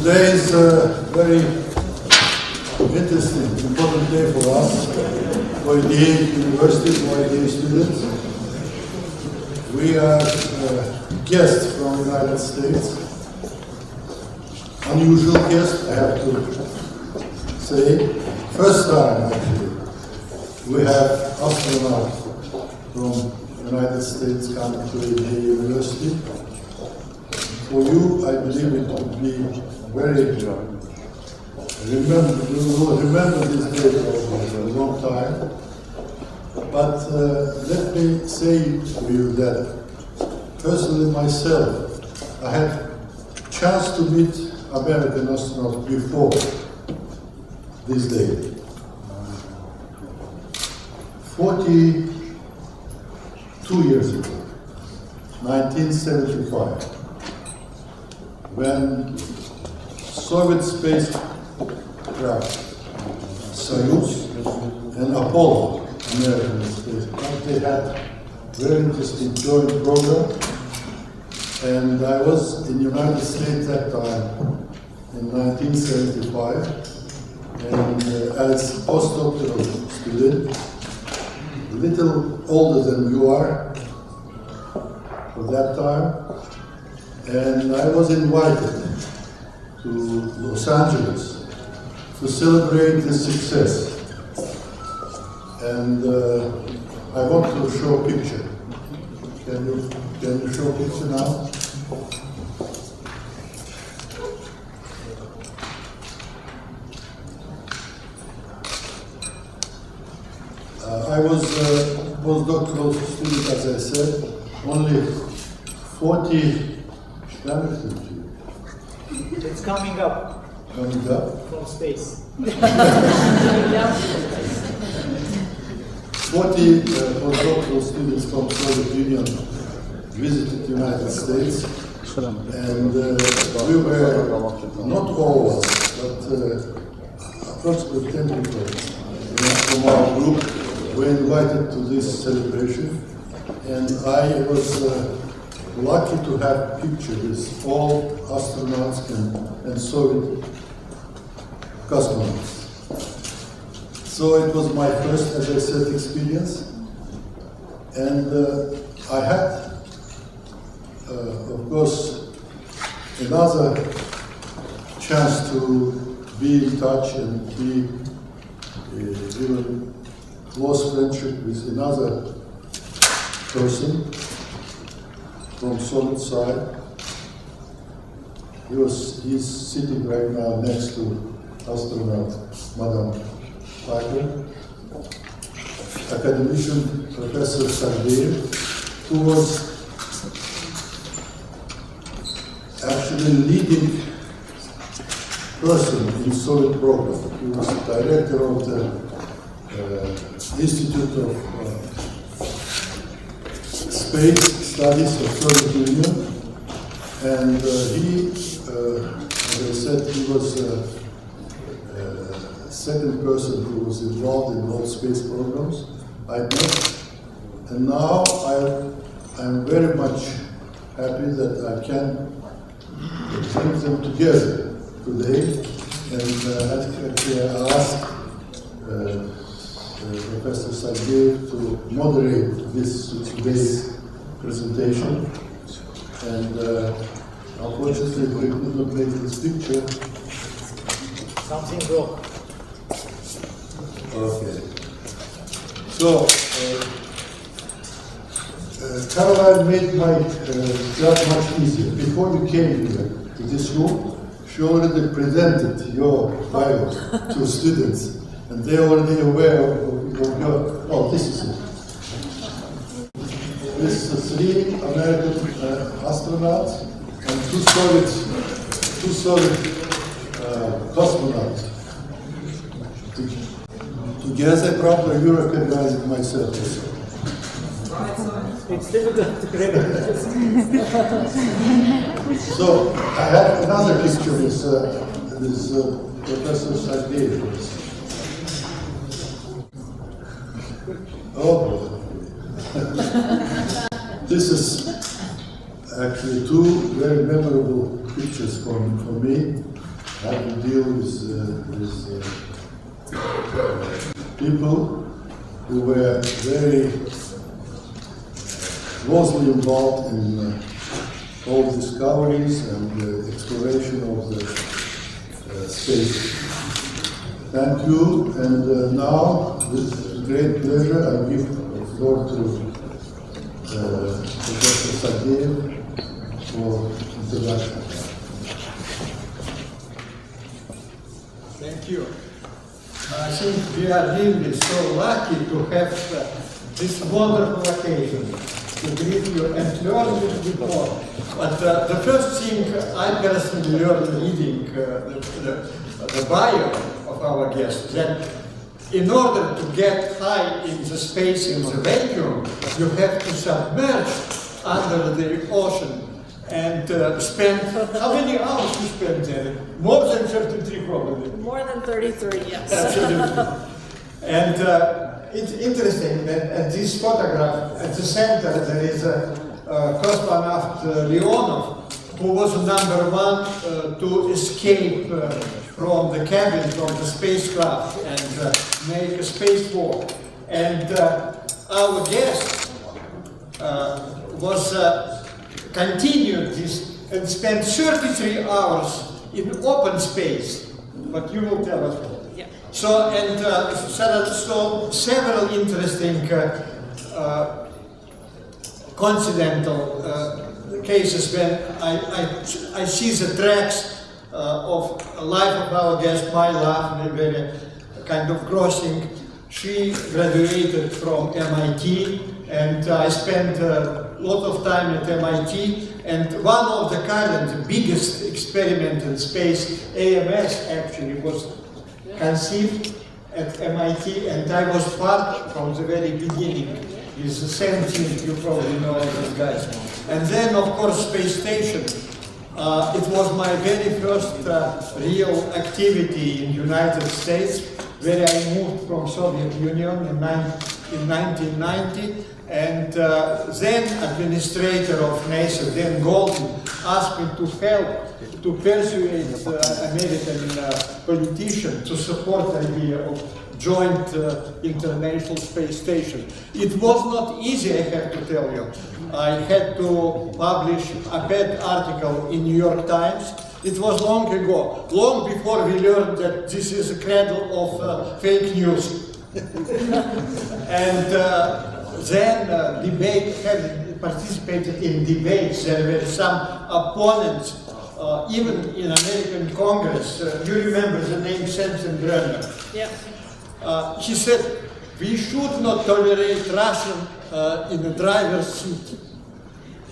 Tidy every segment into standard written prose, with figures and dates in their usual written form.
Today is a very interesting, important day for us, for the University, for the students. We are guests from the United States. Unusual guest, I have to say. First time, actually, we have astronaut from the United States coming to the university. For you, I believe it would be very you will remember this day for a long time. But let me say to you that personally myself, I had chance to meet American astronauts before this day. 42 years ago, 1975, when Soviet spacecraft Soyuz and Apollo, American spacecraft, they had very interesting joint program. And I was in the United States at that time, in 1975, and as postdoctoral student, a little older than you are for that time, and I was invited to Los Angeles to celebrate this success. And I want to show a picture. Can you show a picture now? I was postdoctoral student, as I said, only 40. It's coming up. Coming up? From space. 40 postdoctoral students from Soviet Union visited the United States, and we were, not all of us, but approximately 10 people from our group were invited to this celebration, and I was lucky to have pictures with all astronauts and Soviet cosmonauts. So it was my first, as I said, experience, and I had, of course, another chance to be in touch and be even close friendship with another person from Soviet side. He's sitting right now next to astronaut Madam Heide, academician Professor Heide, who was actually leading person in Soviet program. He was director of the Institute of Space Studies of Soviet Union, and he, as I said, he was second person who was involved in all space programs I met, and now I'm very much happy that I can bring them together today, and actually I asked Professor Sergey to moderate this today's presentation, and unfortunately we could not make this picture. Something broke. Okay. So, Caroline made my job much easier. Before you came here to this room, she already presented your bio to students, and they're already aware of your, oh, this is it. This is 3 American astronauts and 2 Soviet cosmonauts. Together, probably you recognize it myself. It's difficult to recognize. So, I have another picture with Professor Sergey. Oh, this is actually 2 very memorable pictures for me. I had to deal with people who were very closely involved in all discoveries and exploration of the space. Thank you, and now, with great pleasure, I give the floor to Professor Sergeyev for introduction. Thank you. I think we are really so lucky to have this wonderful occasion to greet you and learn a little bit more. But the first thing I personally learned reading the bio of our guest, that in order to get high in the space in the vacuum, you have to submerge under the ocean and spend, how many hours you spend there? More than 33 probably. More than 33, yes. Absolutely. And it's interesting that at this photograph, at the center, there is a cosmonaut Leonov, who was #1 to escape from the cabin, from the spacecraft, and make a spacewalk. And our guest was continued this and spent 33 hours in open space. But you will tell us more. Yeah. So, and so several interesting coincidental cases when I see the tracks of life of our guest, my life, very kind of crossing. She graduated from MIT, and I spent a lot of time at MIT. And one of the current biggest experiment in space, AMS, actually was conceived at MIT, and I was part from the very beginning. It's the same team, you probably know these guys. And then, of course, space station. It was my very first real activity in the United States, where I moved from Soviet Union in 1990. And then administrator of NASA, Dan Goldin, asked me to help to persuade American politicians to support the idea of joint international space station. It was not easy, I have to tell you. I had to publish a op-ed article in New York Times. It was long ago, long before we learned that this is a cradle of fake news. And then debate, had participated in debates. There were some opponents, even in American Congress. You remember the name Sensenbrenner? Yeah. He said, we should not tolerate Russian in the driver's seat.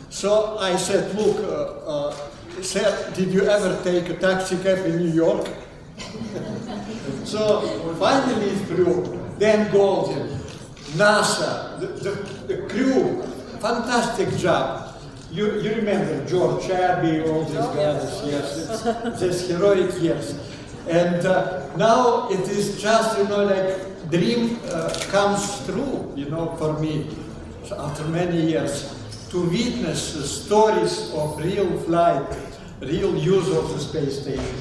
So I said, look, sir, did you ever take a taxi cab in New York? So finally it flew. Dan Goldin, NASA, the crew, fantastic job. You remember George Abbey, all these guys, yes, these heroic years. And now it is just, like dream comes true, for me, after many years, to witness the stories of real flight, real use of the space station.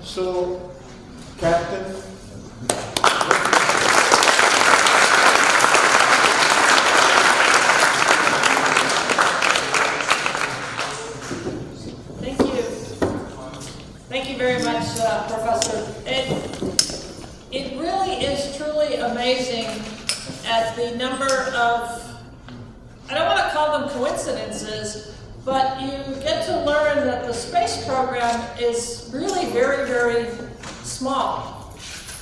So, Captain, very much, Professor. It really is truly amazing at the number of, I don't want to call them coincidences, but you get to learn that the space program is really very, very small,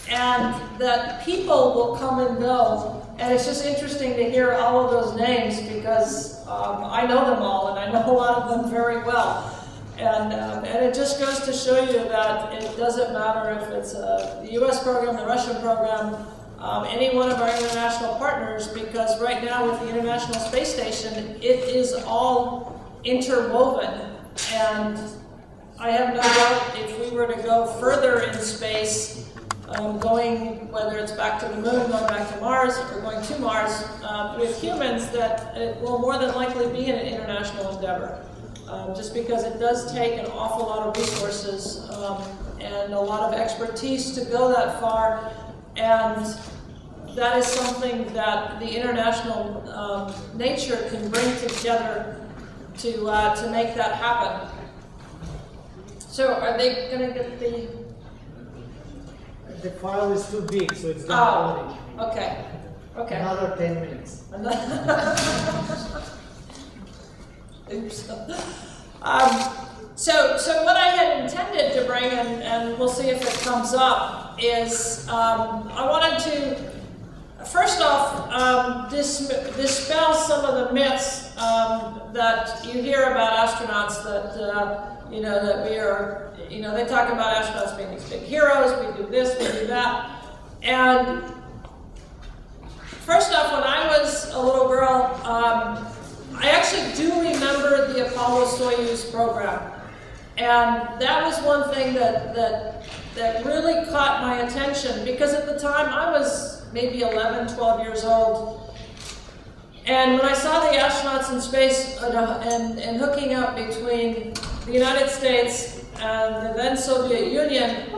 and that people will come and go. And it's just interesting to hear all of those names, because I know them all, and I know a lot of them very well. And it just goes to show you that it doesn't matter if it's the US program, the Russian program, any one of our international partners, because right now with the International Space Station, it is all interwoven. And I have no doubt if we were to go further in space, going, whether it's back to the moon, going back to Mars, or going to Mars with humans, that it will more than likely be an international endeavor. just because it does take an awful lot of resources and a lot of expertise to go that far, and that is something that the international nature can bring together to make that happen. So are they going to get the... The file is too big, so it's not loading. Okay. Okay. Another 10 minutes. Oops. So what I had intended to bring, and we'll see if it comes up, is I wanted to, first off, dispel some of the myths that you hear about astronauts that, that we are, they talk about astronauts being these big heroes, we do this, we do that. And first off, when I was a little girl, I actually do remember the Apollo-Soyuz program. And that was one thing that really caught my attention, because at the time I was maybe 11, 12 years old. And when I saw the astronauts in space and hooking up between the United States and the then Soviet Union,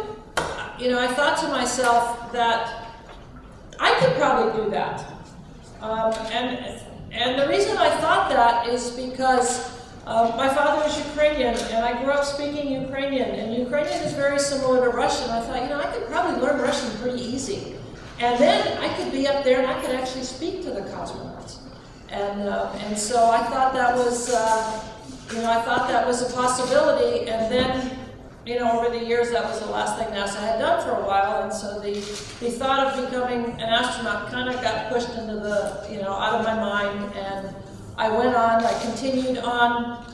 I thought to myself that I could probably do that. And the reason I thought that is because my father is Ukrainian, and I grew up speaking Ukrainian, and Ukrainian is very similar to Russian. I thought, I could probably learn Russian pretty easy. And then I could be up there and I could actually speak to the cosmonauts. And so I thought that was, a possibility. And then, over the years, that was the last thing NASA had done for a while. And so the thought of becoming an astronaut kind of got pushed into the, out of my mind. And I went on, I continued on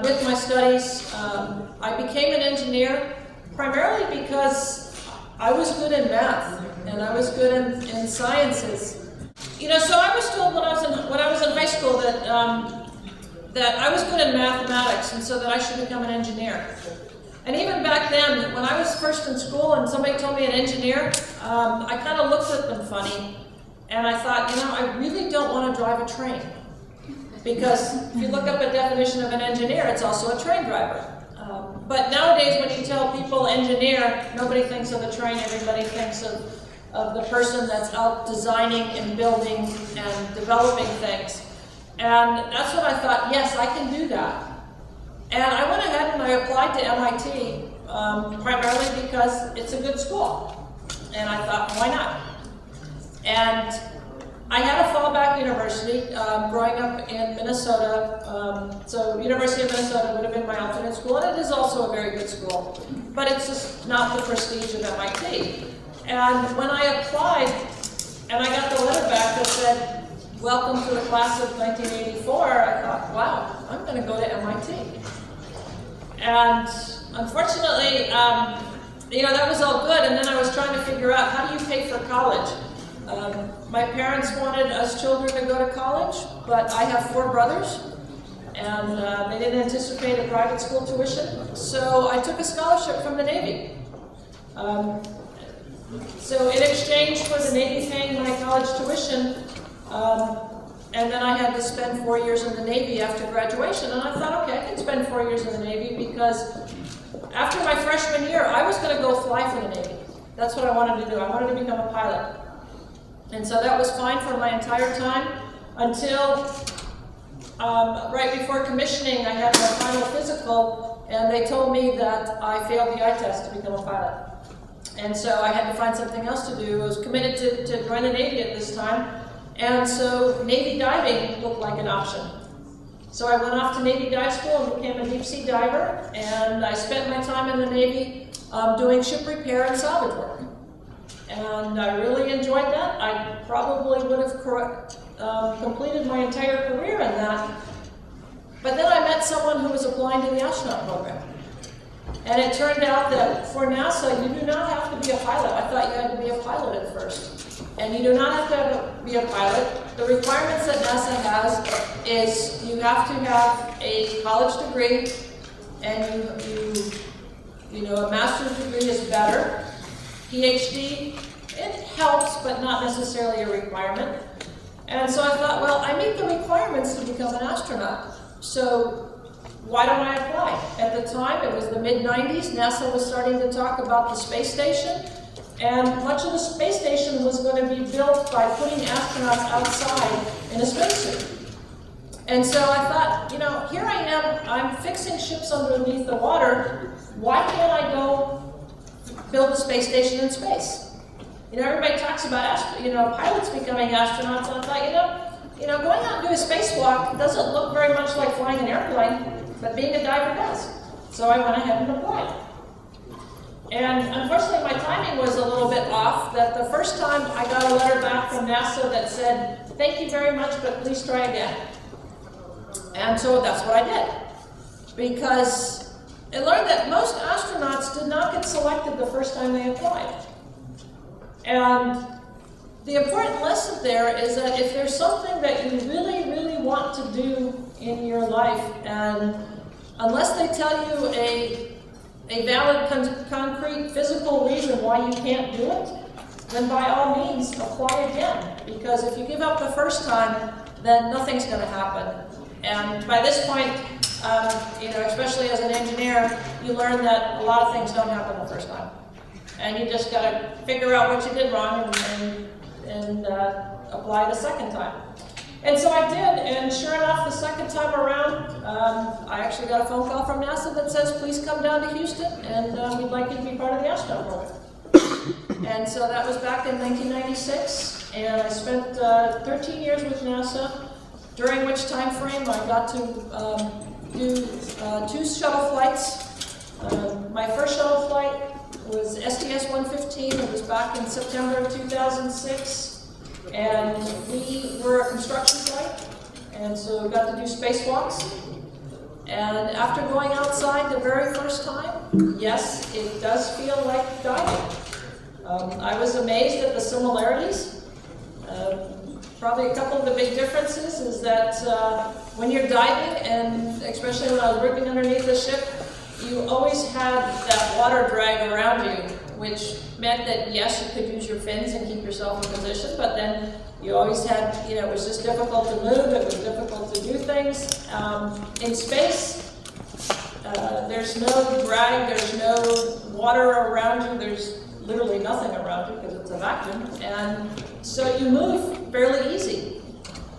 with my studies. I became an engineer primarily because I was good in math and I was good in sciences. So I was told when I was in high school that I was good in mathematics, and so that I should become an engineer. And even back then, when I was first in school and somebody told me an engineer, I kind of looked at them funny, and I thought, I really don't want to drive a train. Because if you look up a definition of an engineer, it's also a train driver. But nowadays, when you tell people engineer, nobody thinks of a train, everybody thinks of the person that's out designing and building and developing things. And that's what I thought, yes, I can do that. And I went ahead and I applied to MIT, primarily because it's a good school. And I thought, why not? And I had a fallback university growing up in Minnesota. So University of Minnesota would have been my alternate school, and it is also a very good school. But it's just not the prestige of MIT. And when I applied, and I got the letter back that said, welcome to the class of 1984, I thought, wow, I'm going to go to MIT. And unfortunately, that was all good, and then I was trying to figure out, how do you pay for college? My parents wanted us children to go to college, but I have 4 brothers, and they didn't anticipate a private school tuition, so I took a scholarship from the Navy. So in exchange for the Navy paying my college tuition, and then I had to spend 4 years in the Navy after graduation, and I thought, okay, I can spend 4 years in the Navy, because after my freshman year, I was going to go fly for the Navy. That's what I wanted to do. I wanted to become a pilot. And so that was fine for my entire time until right before commissioning, I had my final physical, and they told me that I failed the eye test to become a pilot. And so I had to find something else to do. I was committed to join the Navy at this time, and so Navy diving looked like an option. So I went off to Navy dive school and became a deep sea diver, and I spent my time in the Navy doing ship repair and salvage work. And I really enjoyed that. I probably would have completed my entire career in that. But then I met someone who was applying to the astronaut program. And it turned out that for NASA, you do not have to be a pilot. I thought you had to be a pilot at first. And you do not have to be a pilot. The requirements that NASA has is you have to have a college degree, and a master's degree is better. PhD, it helps, but not necessarily a requirement. And so I thought, well, I meet the requirements to become an astronaut. So why don't I apply? At the time, it was the mid-90s, NASA was starting to talk about the space station, and much of the space station was going to be built by putting astronauts outside in a spacesuit. And so I thought, you know, here I am, I'm fixing ships underneath the water, why can't I go build a space station in space? You know, everybody talks about, pilots becoming astronauts, and I thought, going out and doing a spacewalk doesn't look very much like flying an airplane, but being a diver does. So I went ahead and applied. And unfortunately, my timing was a little bit off, that the first time I got a letter back from NASA that said, thank you very much, but please try again. And so that's what I did. Because I learned that most astronauts did not get selected the first time they applied. And the important lesson there is that if there's something that you really, really want to do in your life, and unless they tell you a valid, concrete, physical reason why you can't do it, then by all means apply again. Because if you give up the first time, then nothing's going to happen. And by this point, especially as an engineer, you learn that a lot of things don't happen the first time. And you just got to figure out what you did wrong and apply the second time. And so I did, and sure enough, the second time around, I actually got a phone call from NASA that says, please come down to Houston, and we'd like you to be part of the astronaut program. And so that was back in 1996, and I spent 13 years with NASA, during which time frame I got to do 2 shuttle flights. My first shuttle flight was STS-115. It was back in September of 2006. And we were a construction site, and so we got to do spacewalks. And after going outside the very first time, yes, it does feel like diving. I was amazed at the similarities. Probably a couple of the big differences is that when you're diving, and especially when I was working underneath the ship, you always had that water drag around you, which meant that yes, you could use your fins and keep yourself in position, but then you always had, it was just difficult to move, it was difficult to do things. In space, there's no drag, there's no water around you, there's literally nothing around you because it's a vacuum, and so you move fairly easy.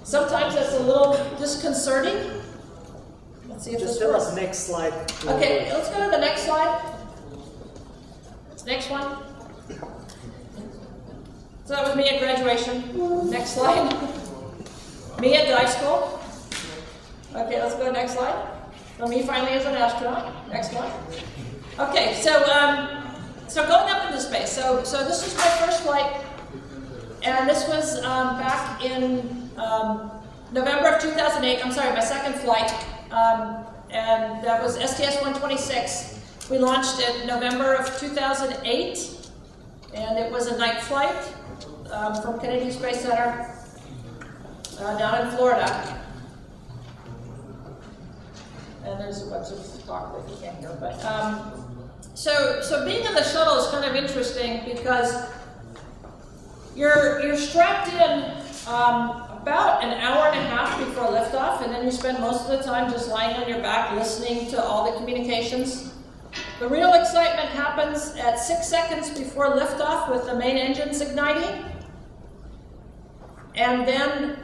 Sometimes that's a little disconcerting. Let's see if Just this tell works. us next slide. Okay, let's go to the next slide. Next one. So that was me at graduation. Next slide. Me at dive school. Okay, let's go to the next slide. So me finally as an astronaut. Next one. Okay, so going up into space. So this was my first flight, and this was back in November of 2008. I'm sorry, my second flight, and that was STS-126. We launched in November of 2008, and it was a night flight from Kennedy Space Center down in Florida. And there's a bunch of talk that you can't hear, but so being in the shuttle is kind of interesting because you're strapped in about an hour and a half before liftoff, and then you spend most of the time just lying on your back listening to all the communications. The real excitement happens at 6 seconds before liftoff with the main engines igniting. And then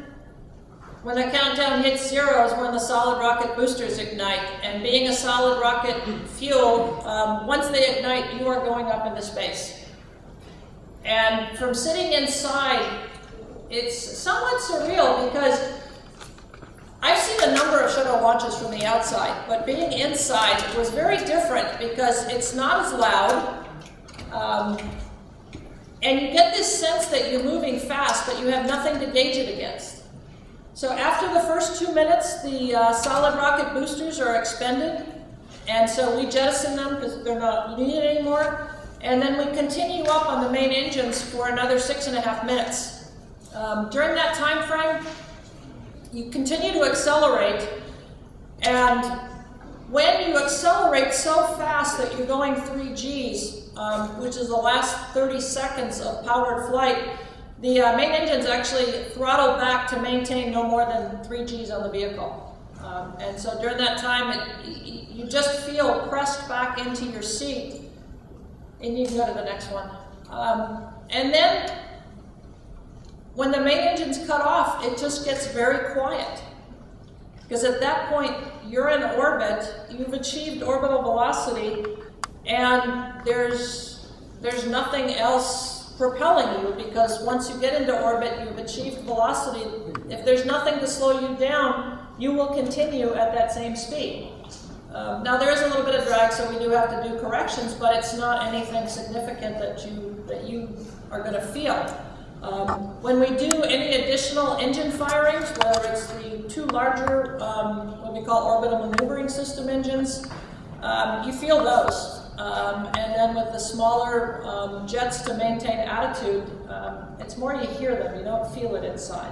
when the countdown hits 0 is when the solid rocket boosters ignite. And being a solid rocket fuel, once they ignite, you are going up into space. And from sitting inside, it's somewhat surreal because I've seen a number of shuttle launches from the outside, but being inside was very different because it's not as loud, and you get this sense that you're moving fast, but you have nothing to gauge it against. So after the first 2 minutes, the solid rocket boosters are expended, and so we jettison them because they're not needed anymore, and then we continue up on the main engines for another 6.5 minutes. During that time frame, you continue to accelerate, and when you accelerate so fast that you're going 3 Gs, which is the last 30 seconds of powered flight, the main engines actually throttle back to maintain no more than 3 Gs on the vehicle. And so during that time, you just feel pressed back into your seat. And you can go to the next one. And then, when the main engine's cut off, it just gets very quiet. Because at that point, you're in orbit, you've achieved orbital velocity, and there's nothing else propelling you, because once you get into orbit, you've achieved velocity. If there's nothing to slow you down, you will continue at that same speed. Now there is a little bit of drag, so we do have to do corrections, but it's not anything significant that you are going to feel. When we do any additional engine firings, whether it's the two larger, what we call orbital maneuvering system engines, you feel those. And then with the smaller jets to maintain attitude, it's more you hear them, you don't feel it inside.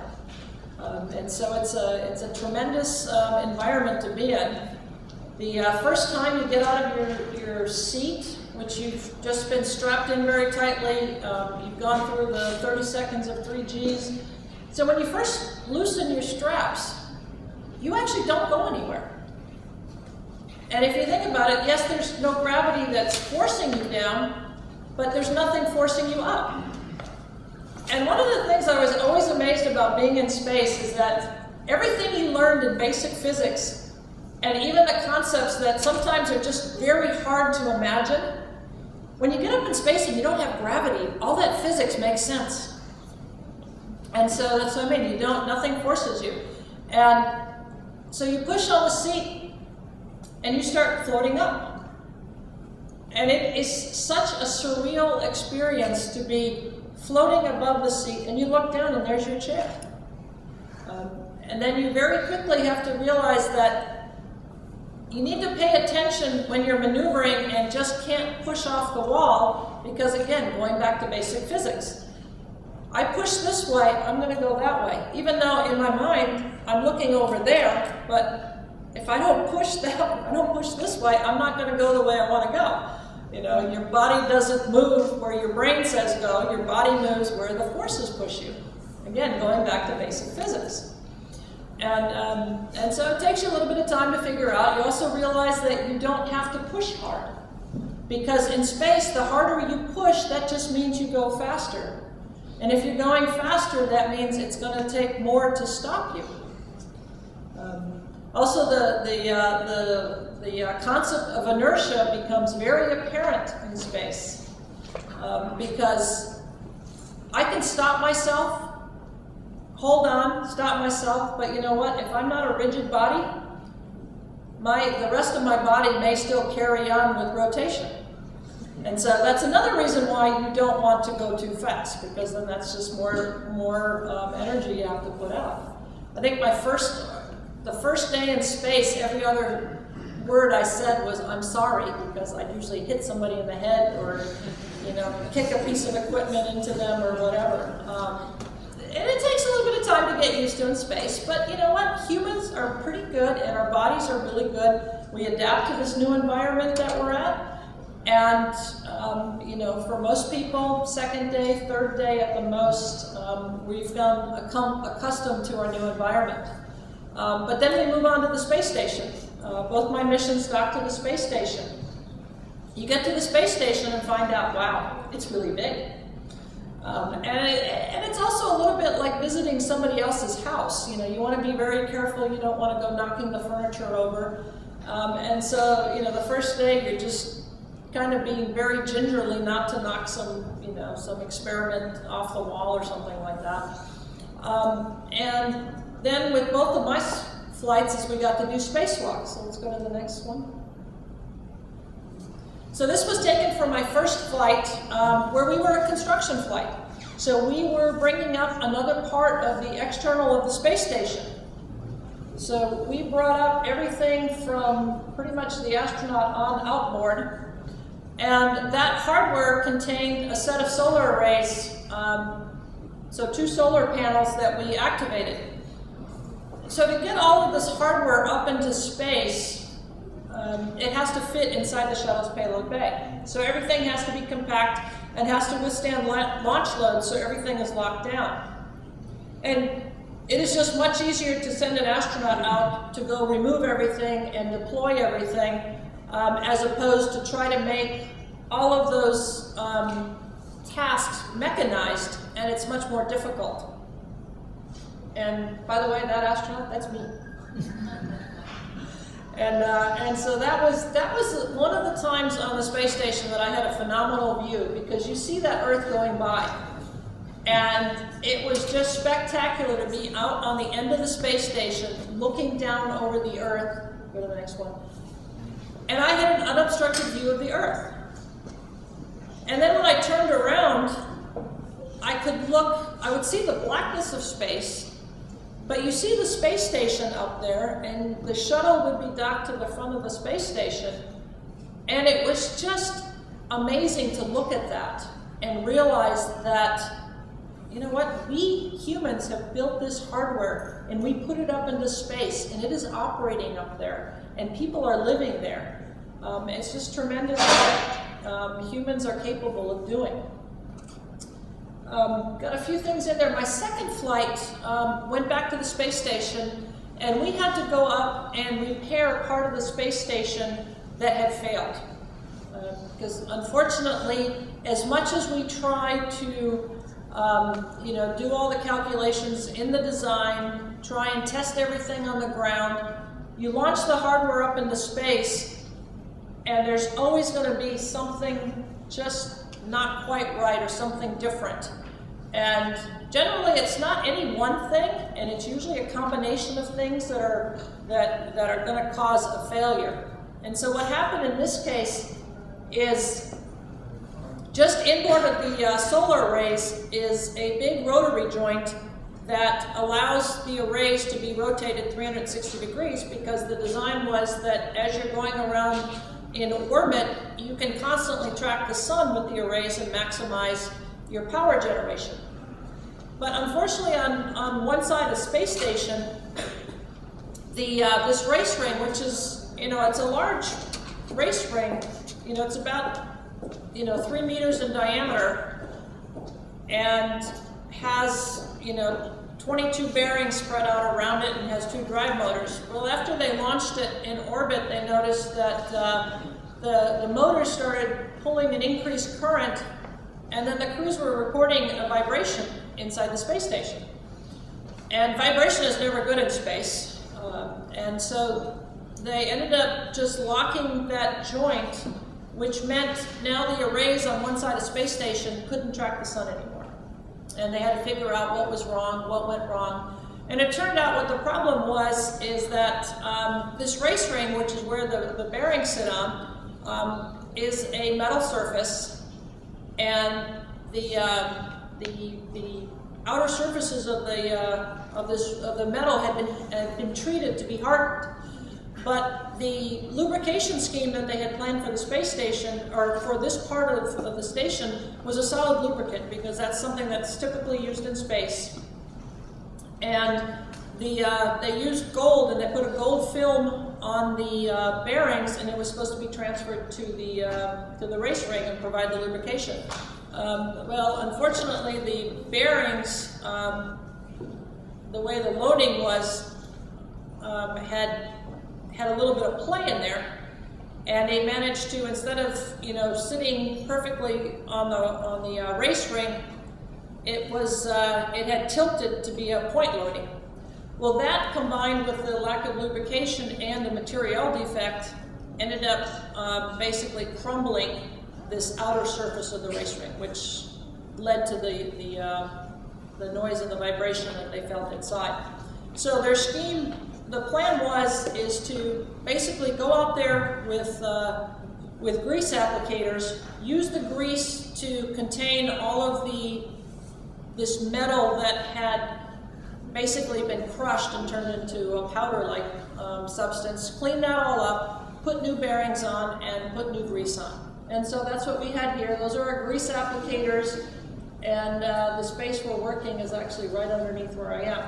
And so it's a tremendous environment to be in. The first time you get out of your seat, which you've just been strapped in very tightly, you've gone through the 30 seconds of 3Gs. So when you first loosen your straps, you actually don't go anywhere. And if you think about it, yes, there's no gravity that's forcing you down, but there's nothing forcing you up. And one of the things I was always amazed about being in space is that everything you learned in basic physics, and even the concepts that sometimes are just very hard to imagine, when you get up in space and you don't have gravity, all that physics makes sense. And so that's what I mean, nothing forces you. And so you push on the seat and you start floating up. And it is such a surreal experience to be floating above the seat, and you look down and there's your chair. And then you very quickly have to realize that you need to pay attention when you're maneuvering and just can't push off the wall, because again, going back to basic physics. I push this way, I'm going to go that way. Even though in my mind, I'm looking over there, but if I don't push this way, I'm not going to go the way I want to go. You know, your body doesn't move where your brain says go, your body moves where the forces push you. Again, going back to basic physics. And so it takes you a little bit of time to figure out. You also realize that you don't have to push hard. Because in space, the harder you push, that just means you go faster. And if you're going faster, that means it's going to take more to stop you. Also, the concept of inertia becomes very apparent in space. Because I can stop myself, hold on, stop myself, but you know what? If I'm not a rigid body, the rest of my body may still carry on with rotation. And so that's another reason why you don't want to go too fast, because then that's just more energy you have to put out. I think the first day in space, every other word I said was, I'm sorry, because I'd usually hit somebody in the head or, you know, kick a piece of equipment into them or whatever. And it takes a little bit of time to get used to in space, but you know what? Humans are pretty good, and our bodies are really good. We adapt to this new environment that we're at, and you know, for most people, second day, third day at the most, we've become accustomed to our new environment. But then we move on to the space station. Both my missions dock to the space station. You get to the space station and find out, wow, it's really big. And it's also a little bit like visiting somebody else's house. You know, you want to be very careful. You don't want to go knocking the furniture over. And so, you know, the first day you're just kind of being very gingerly not to knock some experiment off the wall or something like that. And then with both of my flights is we got to do spacewalks. So let's go to the next one. So this was taken from my first flight where we were a construction flight. So we were bringing up another part of the external of the space station. So we brought up everything from pretty much the astronaut on outboard. And that hardware contained a set of solar arrays, so 2 solar panels that we activated. So to get all of this hardware up into space, it has to fit inside the shuttle's payload bay. So everything has to be compact and has to withstand launch loads, so everything is locked down. And it is just much easier to send an astronaut out to go remove everything and deploy everything as opposed to try to make all of those tasks mechanized, and it's much more difficult. And by the way, that astronaut, that's me. And so that was one of the times on the space station that I had a phenomenal view, because you see that Earth going by. And it was just spectacular to be out on the end of the space station, looking down over the Earth. Go to the next one. And I had an unobstructed view of the Earth. And then when I turned around, I would see the blackness of space, but you see the space station up there, and the shuttle would be docked to the front of the space station. And it was just amazing to look at that and realize that, you know what, we humans have built this hardware and we put it up into space, and it is operating up there, and people are living there. It's just tremendous what humans are capable of doing. Got a few things in there. My second flight went back to the space station, and we had to go up and repair part of the space station that had failed. Because unfortunately, as much as we tried to do all the calculations in the design, try and test everything on the ground, you launch the hardware up into space, and there's always going to be something just not quite right or something different. And generally it's not any one thing, and it's usually a combination of things that are going to cause a failure. And so what happened in this case is, just inboard of the solar arrays is a big rotary joint that allows the arrays to be rotated 360 degrees, because the design was that as you're going around in orbit, you can constantly track the sun with the arrays and maximize your power generation. But unfortunately, on one side of the space station, this race ring, which is, it's a large race ring, it's about 3 meters in diameter, and has 22 bearings spread out around it, and has 2 drive motors. Well, after they launched it in orbit, they noticed that the motors started pulling an increased current, and then the crews were reporting a vibration inside the space station. And vibration is never good in space, and so they ended up just locking that joint, which meant now the arrays on one side of the space station couldn't track the sun anymore. And they had to figure out what was wrong, what went wrong. And it turned out what the problem is that this race ring, which is where the bearings sit on, is a metal surface, and the outer surfaces of the metal had been treated to be hardened. But the lubrication scheme that they had planned for the space station, or for this part of the station, was a solid lubricant, because that's something that's typically used in space. And they used gold, and they put a gold film on the bearings, and it was supposed to be transferred to the race ring and provide the lubrication. Well, unfortunately, the bearings, the way the loading was, had a little bit of play in there, and they managed to, instead of sitting perfectly on the race ring, it had tilted to be a point loading. Well, that combined with the lack of lubrication and the material defect ended up basically crumbling this outer surface of the race ring, which led to the noise and the vibration that they felt inside. So their scheme, the plan is to basically go out there with grease applicators, use the grease to contain all of this metal that had basically been crushed and turned into a powder-like substance, clean that all up, put new bearings on, and put new grease on. And so that's what we had here. Those are our grease applicators, and the space we're working is actually right underneath where I am.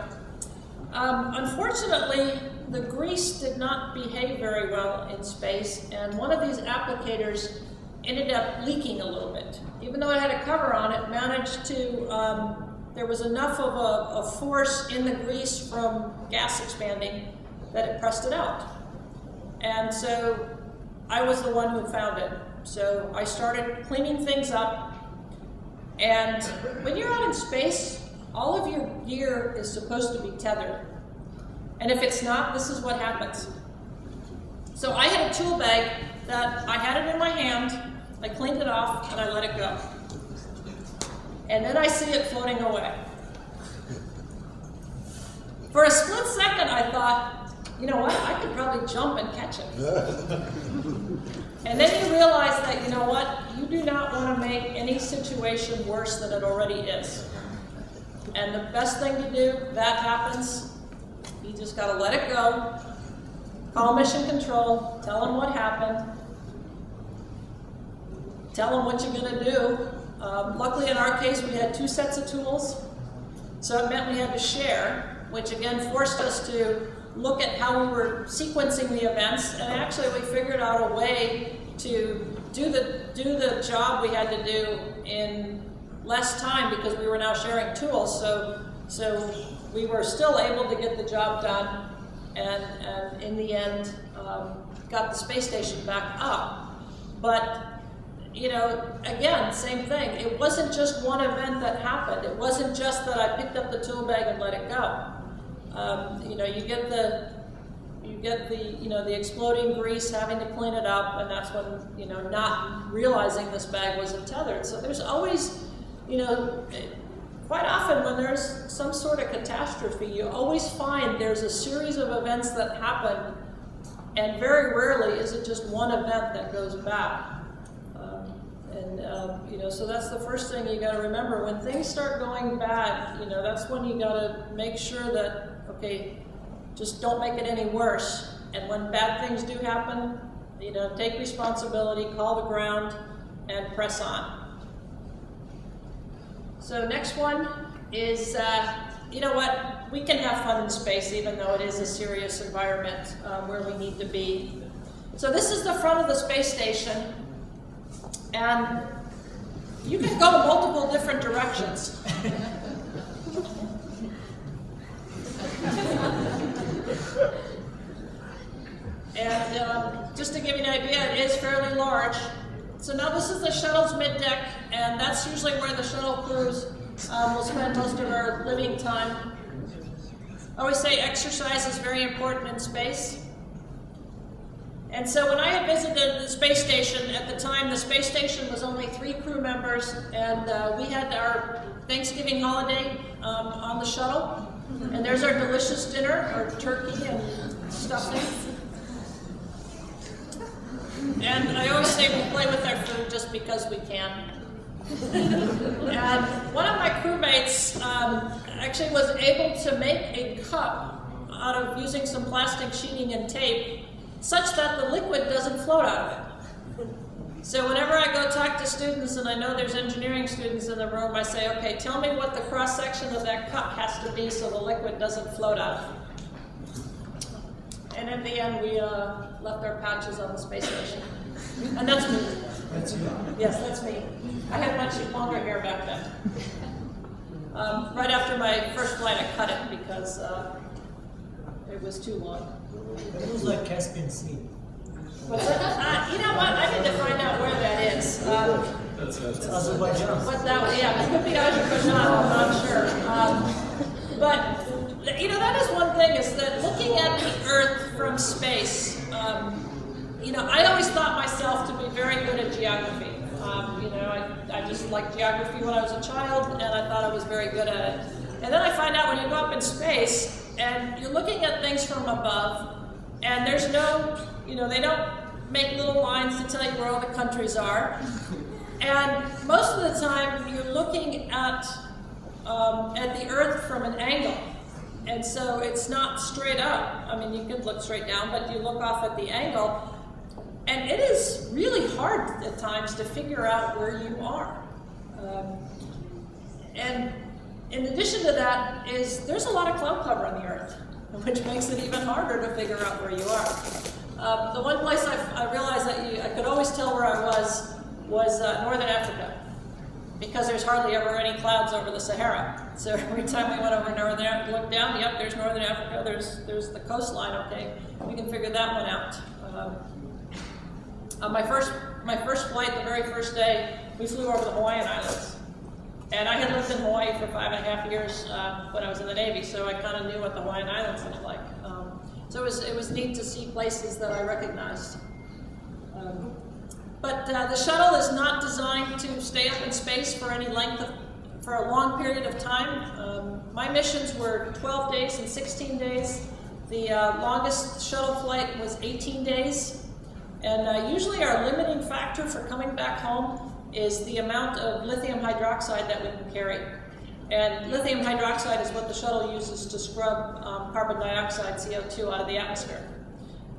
Unfortunately, the grease did not behave very well in space, and one of these applicators ended up leaking a little bit. Even though it had a cover on it, managed to there was enough of a force in the grease from gas expanding that it pressed it out. And so I was the one who found it. So I started cleaning things up. And when you're out in space, all of your gear is supposed to be tethered. And if it's not, this is what happens. So I had a tool bag that I had it in my hand, I cleaned it off, and I let it go. And then I see it floating away. For a split second, I thought, you know what, I could probably jump and catch it. And then you realize that, you know what, you do not want to make any situation worse than it already is. And the best thing to do, that happens, you just got to let it go, call mission control, tell them what happened, tell them what you're going to do. Luckily in our case, we had 2 sets of tools, so it meant we had to share, which again forced us to look at how we were sequencing the events, and actually we figured out a way to do the job we had to do in less time because we were now sharing tools. So we were still able to get the job done, and in the end got the space station back up. But you know, again, same thing. It wasn't just one event that happened. It wasn't just that I picked up the tool bag and let it go. You know, you get the the exploding grease, having to clean it up, and that's when, not realizing this bag wasn't tethered. So there's always, quite often when there's some sort of catastrophe, you always find there's a series of events that happen, and very rarely is it just one event that goes bad. So that's the first thing you got to remember. When things start going bad, that's when you got to make sure that, okay, just don't make it any worse. And when bad things do happen, take responsibility, call the ground, and press on. So next one is, you know what, we can have fun in space even though it is a serious environment where we need to be. So this is the front of the space station, and you can go multiple different directions. And just to give you an idea, it is fairly large. So now this is the shuttle's middeck, and that's usually where the shuttle crews will spend most of our living time. I always say exercise is very important in space. And so when I had visited the space station, at the time the space station was only 3 crew members, and we had our Thanksgiving holiday on the shuttle. And there's our delicious dinner, our turkey and stuffing. And I always say we play with our food just because we can. And one of my crewmates actually was able to make a cup out of using some plastic sheeting and tape such that the liquid doesn't float out of it. So whenever I go talk to students, and I know there's engineering students in the room, I say, okay, tell me what the cross-section of that cup has to be so the liquid doesn't float out of it. And in the end, we left our patches on the space station. And that's me. That's you. Yes, that's me. I had much longer hair back then. Right after my first flight, I cut it because it was too long. It was like Caspian Sea. What's that? You know what? I need to find out where that is. It's Azerbaijan. What that? Yeah, it could be Azerbaijan. I'm not sure. But that is one thing: is that looking at the Earth from space. I always thought myself to be very good at geography. I just liked geography when I was a child, and I thought I was very good at it. And then I find out when you go up in space and you're looking at things from above, and there's no, they don't make little lines to tell you where all the countries are. And most of the time you're looking at the Earth from an angle. And so it's not straight up. I mean, you could look straight down, but you look off at the angle. And it is really hard at times to figure out where you are. And in addition to that there's a lot of cloud cover on the Earth, which makes it even harder to figure out where you are. The one place I realized that I could always tell where I was Northern Africa. because there's hardly ever any clouds over the Sahara. So every time we went over Northern Africa, looked down, yep, there's Northern Africa, there's the coastline, okay, we can figure that one out. On my first flight, the very first day, we flew over the Hawaiian Islands. And I had lived in Hawaii for 5.5 years when I was in the Navy, so I kind of knew what the Hawaiian Islands looked like. So it was neat to see places that I recognized. But the shuttle is not designed to stay up in space for any for a long period of time. My missions were 12 days and 16 days. The longest shuttle flight was 18 days. And usually our limiting factor for coming back home is the amount of lithium hydroxide that we can carry. And lithium hydroxide is what the shuttle uses to scrub carbon dioxide, CO2, out of the atmosphere.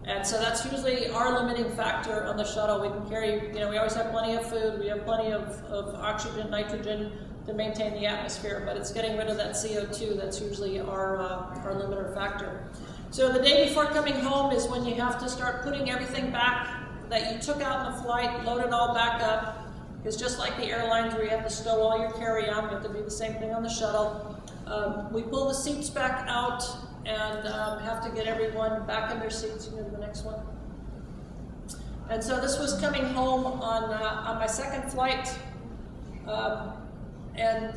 And so that's usually our limiting factor on the shuttle. We can carry, we always have plenty of food, we have plenty of oxygen, nitrogen to maintain the atmosphere, but it's getting rid of that CO2 that's usually our limiter factor. So the day before coming home is when you have to start putting everything back that you took out in the flight, load it all back up. Because just like the airlines where you have to stow all your carry-on, you have to do the same thing on the shuttle. We pull the seats back out and have to get everyone back in their seats. You can go to the next one. And so this was coming home on my second flight. And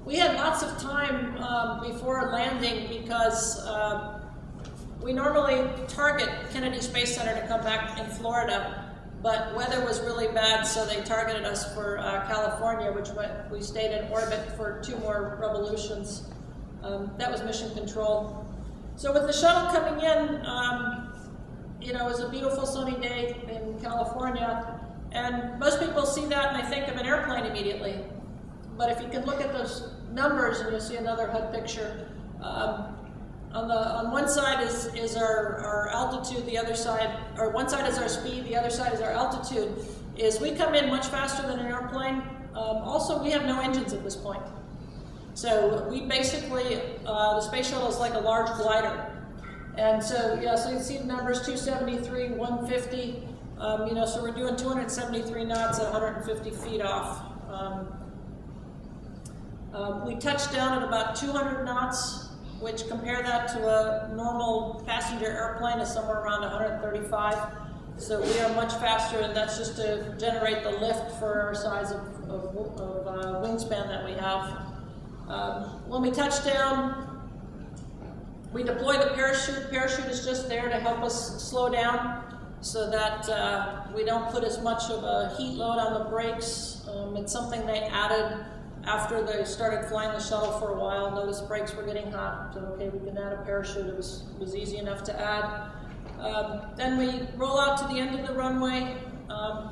we had lots of time before landing because we normally target Kennedy Space Center to come back in Florida. But weather was really bad, so they targeted us for California, which we stayed in orbit for 2 more revolutions. That was mission control. So with the shuttle coming in, it was a beautiful sunny day in California, and most people see that and they think of an airplane immediately. But if you can look at those numbers, and you'll see another HUD picture. On one side is our altitude, the other side, or one side is our speed, the other side is our altitude, is we come in much faster than an airplane. Also, we have no engines at this point. So we basically, the space shuttle is like a large glider. And so, so you see the numbers 273, 150, so we're doing 273 knots at 150 feet off. We touched down at about 200 knots, which compare that to a normal passenger airplane is somewhere around 135. So we are much faster, and that's just to generate the lift for our size of wingspan that we have. When we touch down, we deploy the parachute. Parachute is just there to help us slow down so that we don't put as much of a heat load on the brakes. It's something they added after they started flying the shuttle for a while. Noticed brakes were getting hot, so okay, we can add a parachute. It was easy enough to add. Then we roll out to the end of the runway.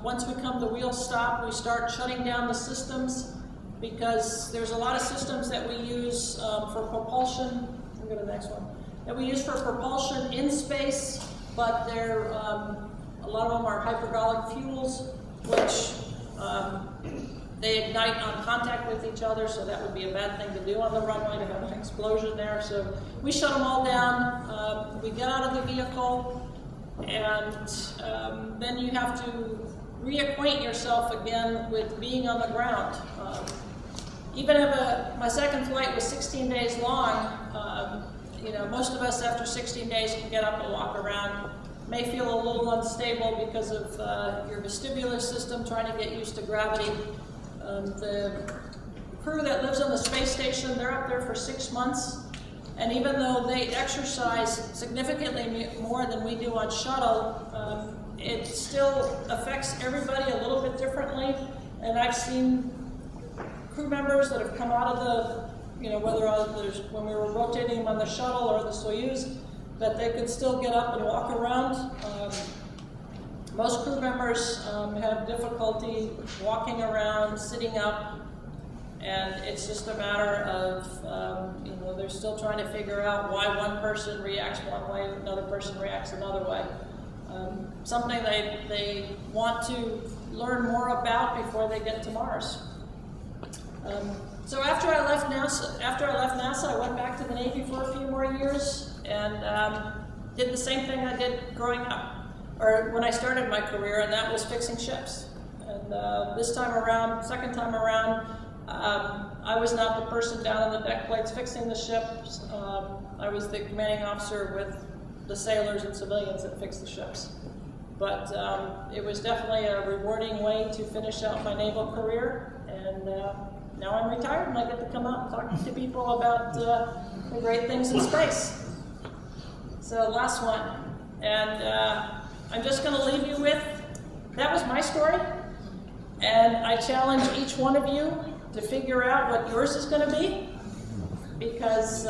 Once we come to wheel stop, we start shutting down the systems because there's a lot of systems that we use for propulsion. We'll go to the next one. That we use for propulsion in space, but they're a lot of them are hypergolic fuels, which they ignite on contact with each other, so that would be a bad thing to do on the runway, to have an explosion there. So we shut them all down. We get out of the vehicle, and then you have to reacquaint yourself again with being on the ground. Even if my second flight was 16 days long, most of us after 16 days can get up and walk around. May feel a little unstable because of your vestibular system trying to get used to gravity. The crew that lives on the space station, they're up there for 6 months, and even though they exercise significantly more than we do on shuttle, it still affects everybody a little bit differently. And I've seen crew members that have come out of the, when we were rotating them on the shuttle or the Soyuz, that they could still get up and walk around. Most crew members have difficulty walking around, sitting up, and it's just a matter of, they're still trying to figure out why one person reacts one way, another person reacts another way. Something they want to learn more about before they get to Mars. So after I left NASA, I went back to the Navy for a few more years and did the same thing I did growing up, or when I started my career, and that was fixing ships. And this time around, second time around, I was not the person down on the deck plates fixing the ships. I was the commanding officer with the sailors and civilians that fixed the ships. But it was definitely a rewarding way to finish out my naval career. And now I'm retired and I get to come out and talk to people about the great things in space. So last one. And I'm just going to leave you with, that was my story. And I challenge each one of you to figure out what yours is going to be. Because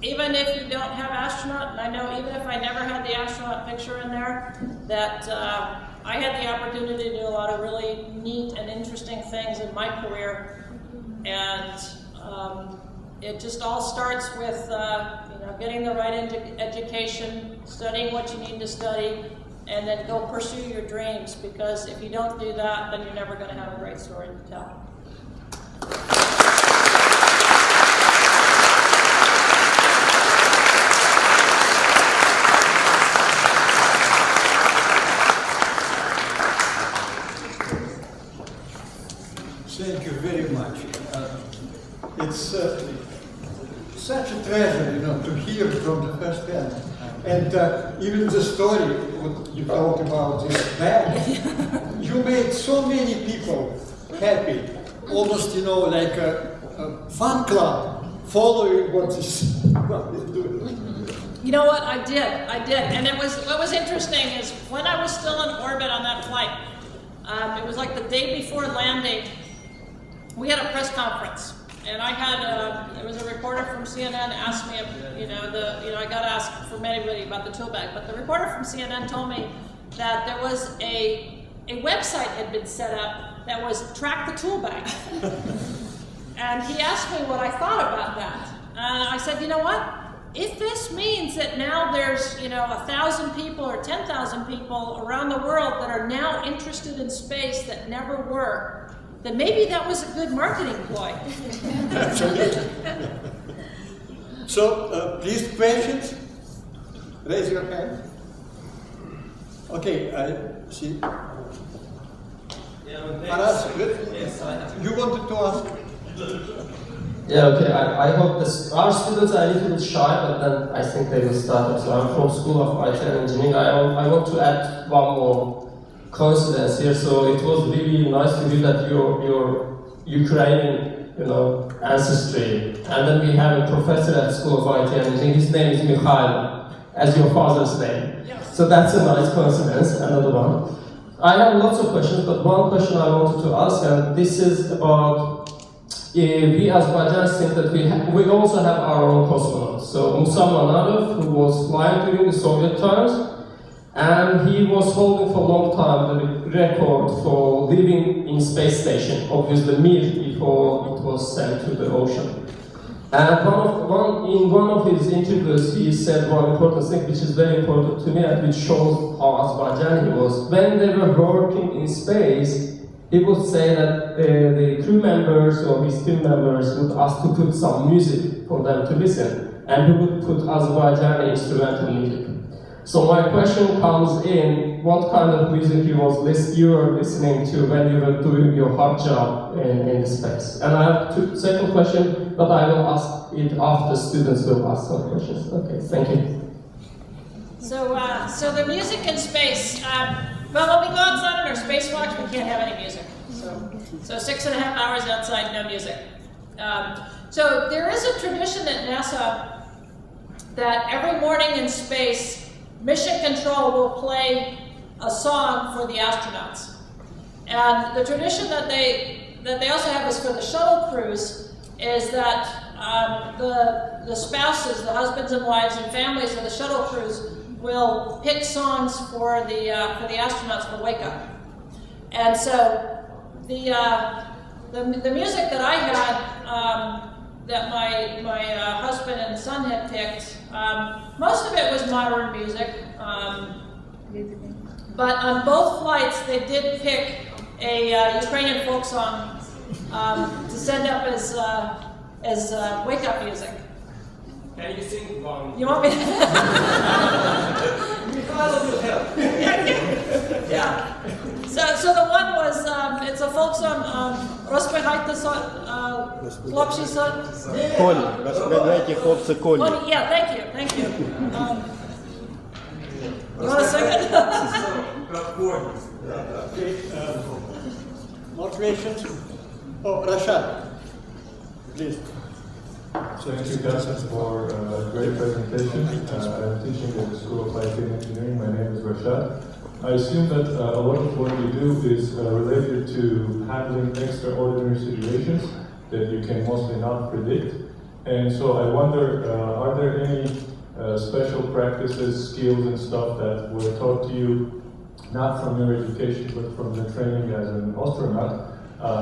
even if you don't have astronaut, and I know even if I never had the astronaut picture in there, that I had the opportunity to do a lot of really neat and interesting things in my career. And it just all starts with getting the right education, studying what you need to study, and then go pursue your dreams, because if you don't do that, then you're never going to have a great story to tell. Thank you very much. It's such a treasure, to hear from the first hand. And even the story, what you talked about this bag, you made so many people happy. Almost, like a fan club following what this club is doing. You know what? I did. And what was interesting is when I was still in orbit on that flight, it was like the day before landing, we had a press conference. And I had, there was a reporter from CNN asked me, I got asked from anybody about the tool bag, but the reporter from CNN told me that there was a website had been set up that was Track the Tool Bag. And he asked me what I thought about that. And I said, you know what? If this means that now there's, 1,000 people or 10,000 people around the world that are now interested in space that never were, then maybe that was a good marketing ploy. Absolutely. So, please, questions? Raise your hand. Okay, I see. Yes, I have. You wanted to ask? Yeah, okay. I hope our students are a little bit shy, but then I think they will start up. So I'm from School of IT and Engineering. I want to add one more coincidence here. So it was really nice to hear that your Ukrainian, ancestry. And then we have a professor at School of IT and Engineering. His name is Mikhail, as your father's name. Yes. So that's a nice coincidence. Another one. I have lots of questions, but one question I wanted to ask, and this is about we as Azerbaijans think that we also have our own cosmonauts. So Musa Manarov, who was flying during the Soviet times, and he was holding for a long time the record for living in space station, obviously Mir, before it was sent to the ocean. And in one of his interviews, he said one important thing, which is very important to me, and which shows how Azerbaijani he was. When they were working in space, he would say that the crew members or his team members would ask to put some music for them to listen, and he would put Azerbaijani instrumental music. So my question comes in, what kind of music you were listening to when you were doing your hard job in space? And I have a second question, but I will ask it after students will ask some questions. Okay, thank you. So the music in space, well, when we go outside on our spacewalks, we can't have any music. So 6.5 hours outside, no music. So there is a tradition at NASA that every morning in space, Mission Control will play a song for the astronauts. And the tradition that they also have is for the shuttle crews is that the spouses, the husbands and wives and families of the shuttle crews will pick songs for the astronauts for wake up. And so the music that I had, that my husband and son had picked, most of it was modern music. But on both flights, they did pick a Ukrainian folk song to send up as wake up music. Can you sing one? You want me to? Mikhail will help. Yeah. So the one was, it's a folk song, Розпигайте хлопці сон. Коні, розглядайте, хлопці, коні. Yeah, thank you. You want to sing it? Okay, motivations? Oh, Rashad, please. Thank you, guys, for a great presentation. I'm teaching at the School of Life and Engineering. My name is Rashad. I assume that a lot of what you do is related to handling extraordinary situations that you can mostly not predict. And so I wonder, are there any special practices, skills, and stuff that were taught to you, not from your education, but from the training as an astronaut,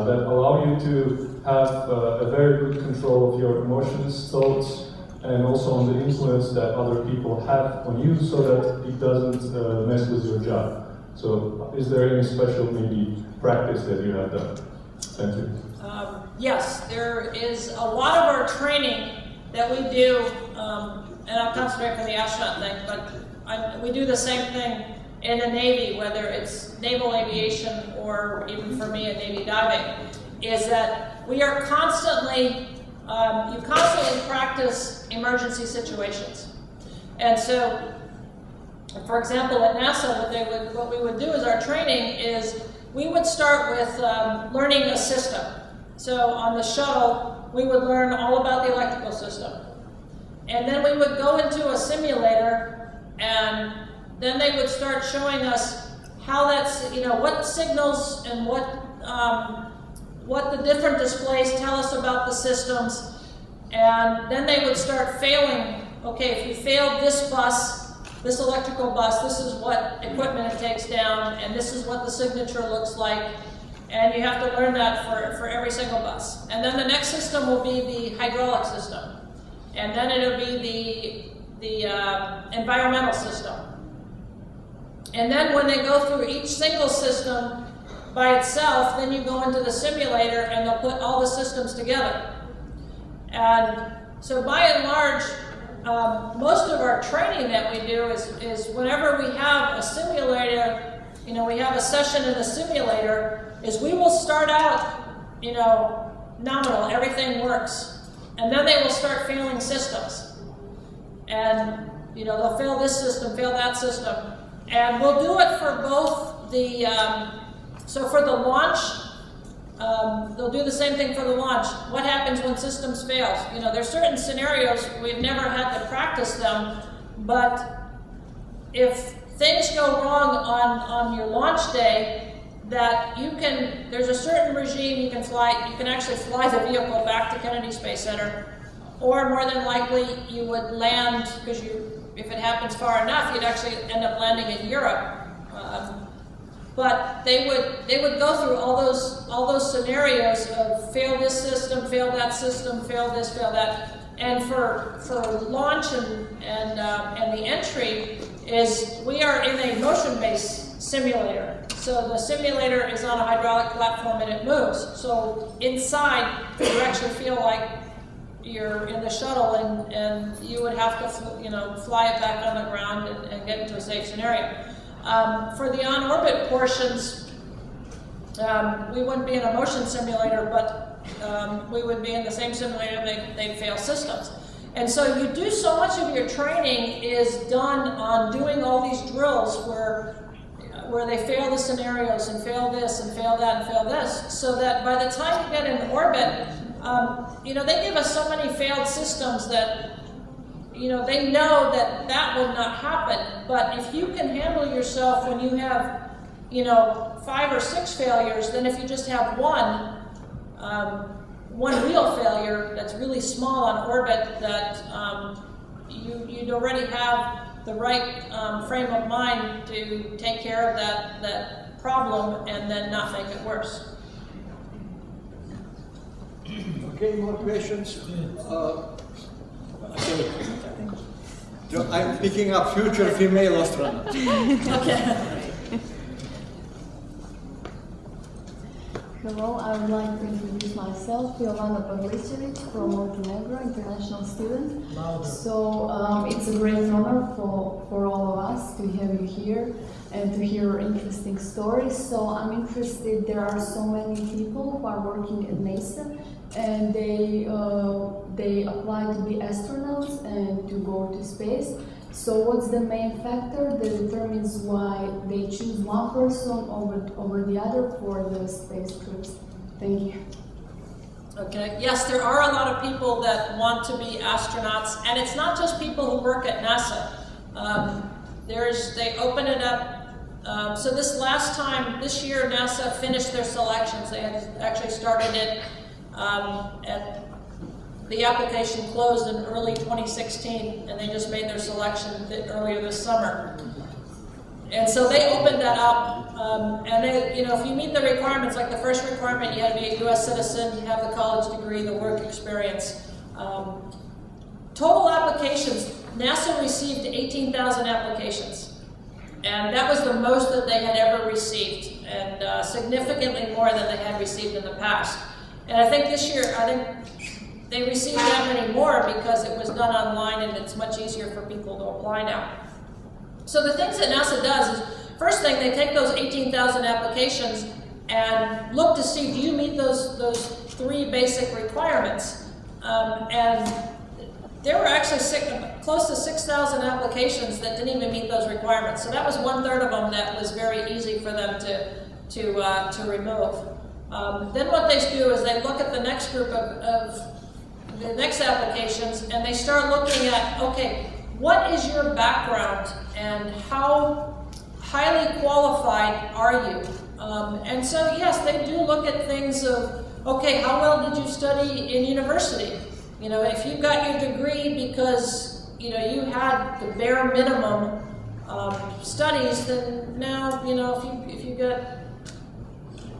that allow you to have a very good control of your emotions, thoughts, and also on the influence that other people have on you so that it doesn't mess with your job. So is there any special maybe practice that you have done? Thank you. Yes, there is a lot of our training that we do, and I'll concentrate for the astronaut thing, but we do the same thing in the Navy, whether it's naval aviation or even for me in Navy diving, is that we are constantly, you constantly practice emergency situations. And so, for example, at NASA, what we would do as our training is we would start with learning a system. So on the shuttle, we would learn all about the electrical system. And then we would go into a simulator, and then they would start showing us how that's, what signals and what the different displays tell us about the systems. And then they would start failing. Okay, if you failed this bus, this electrical bus, this is what equipment it takes down, and this is what the signature looks like. And you have to learn that for every single bus. And then the next system will be the hydraulic system. And then it'll be the environmental system. And then when they go through each single system by itself, then you go into the simulator and they'll put all the systems together. And so by and large, most of our training that we do is whenever we have a simulator, we have a session in the simulator, is we will start out, nominal, everything works. And then they will start failing systems. And, they'll fail this system, fail that system. And we'll do it for both so for the launch, they'll do the same thing for the launch. What happens when systems fail? There's certain scenarios, we've never had to practice them, but if things go wrong on your launch day, that there's a certain regime you can actually fly the vehicle back to Kennedy Space Center, or more than likely you would land, because if it happens far enough, you'd actually end up landing in Europe. But they would go through all those scenarios of fail this system, fail that system, fail this, fail that. And for launch and the entry is we are in a motion-based simulator. So the simulator is on a hydraulic platform and it moves. So inside, you actually feel like you're in the shuttle and you would have to, fly it back on the ground and get into a safe scenario. For the on-orbit portions, we wouldn't be in a motion simulator, but we would be in the same simulator, they'd fail systems. And so you do so much of your training is done on doing all these drills where they fail the scenarios and fail this and fail that and fail this, so that by the time you get in orbit, they give us so many failed systems that they know that would not happen. But if you can handle yourself when you have, 5 or 6 failures, then if you just have one real failure that's really small on orbit, that you'd already have the right frame of mind to take care of that problem and then not make it worse. Okay, motivations. I'm picking up future female astronauts. Okay. Hello, I would like to introduce myself, Yolanda Pavlicevic from Montenegro, international student. So it's a great honor for all of us to have you here. and to hear interesting stories. So I'm interested, there are so many people who are working at NASA and they apply to be astronauts and to go to space. So what's the main factor that determines why they choose one person over the other for the space trips? Thank you. Okay, yes, there are a lot of people that want to be astronauts, and it's not just people who work at NASA. They open it up. So this year NASA finished their selections. They had actually started it the application closed in early 2016, and they just made their selection earlier this summer. And so they opened that up, and if you meet the requirements, like the first requirement, you have to be a U.S. citizen, you have the college degree, the work experience. Total applications, NASA received 18,000 applications, and that was the most that they had ever received, and significantly more than they had received in the past. And I think this year, they received that many more because it was done online and it's much easier for people to apply now. So the things that NASA does is, first thing, they take those 18,000 applications and look to see, do you meet those three basic requirements? And there were actually close to 6,000 applications that didn't even meet those requirements. So that was 1/3 of them that was very easy for them to remove. Then what they do is they look at the next group of the next applications, and they start looking at, okay, what is your background and how highly qualified are you? And so yes, they do look at things of, okay, how well did you study in university? If you got your degree because you had the bare minimum studies, then now if you got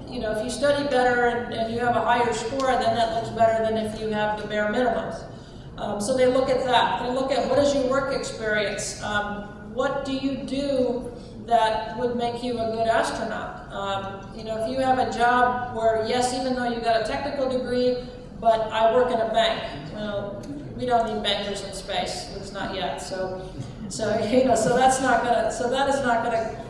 if you study better and you have a higher score, then that looks better than if you have the bare minimums. So they look at that. They look at, what is your work experience? What do you do that would make you a good astronaut? If you have a job where, yes, even though you got a technical degree, but I work in a bank. Well, we don't need bankers in space. It's not yet. So that's not gonna. So that is not gonna